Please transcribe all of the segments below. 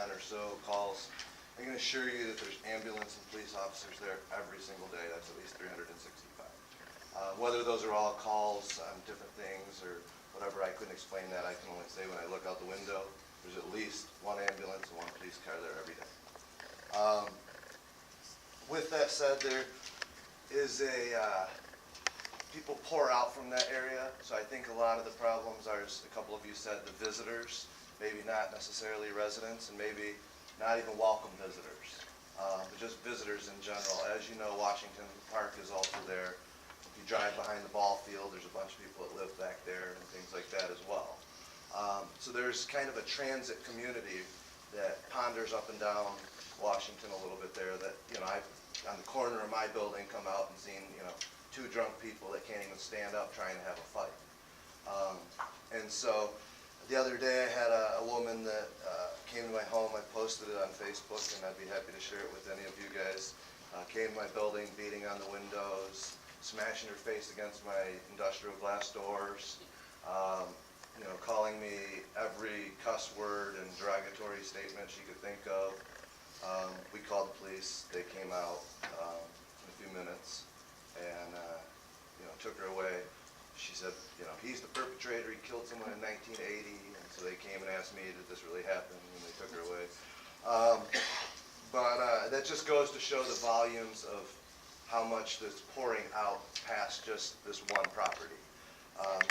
10 or so calls. I can assure you that there's ambulance and police officers there every single day. That's at least 365. Whether those are all calls on different things or whatever, I couldn't explain that. I can only say when I look out the window, there's at least one ambulance and one police car there every day. With that said, there is people pour out from that area, so I think a lot of the problems are, as a couple of you said, the visitors, maybe not necessarily residents, and maybe not even welcome visitors, but just visitors in general. As you know, Washington Park is also there. If you drive behind the ball field, there's a bunch of people that live back there and things like that as well. So there's kind of a transit community that ponders up and down Washington a little bit there that, I've, on the corner of my building, come out and seen, two drunk people that can't even stand up trying to have a fight. And so the other day I had a woman that came to my home. I posted it on Facebook, and I'd be happy to share it with any of you guys. Came to my building, beating on the windows, smashing her face against my industrial glass doors, calling me every cuss word and derogatory statement she could think of. We called the police. They came out in a few minutes and took her away. She said, he's the perpetrator. He killed someone in 1980, and so they came and asked me, did this really happen? And they took her away. But that just goes to show the volumes of how much that's pouring out past just this one property.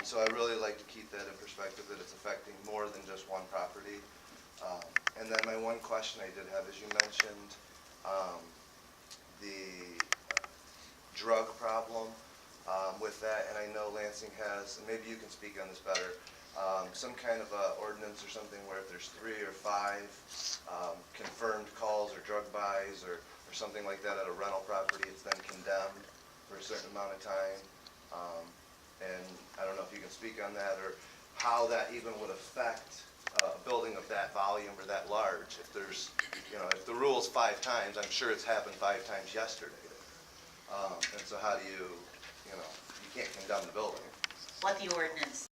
So I really like to keep that in perspective, that it's affecting more than just one property. And then my one question I did have is, you mentioned the drug problem with that, and I know Lansing has, and maybe you can speak on this better, some kind of ordinance or something where if there's 3 or 5 confirmed calls or drug buys or something like that at a rental property, it's then condemned for a certain amount of time. And I don't know if you can speak on that, or how that even would affect a building of that volume or that large. If there's, if the rule's 5 times, I'm sure it's happened 5 times yesterday. And so how do you, you can't condemn the building. What the ordinance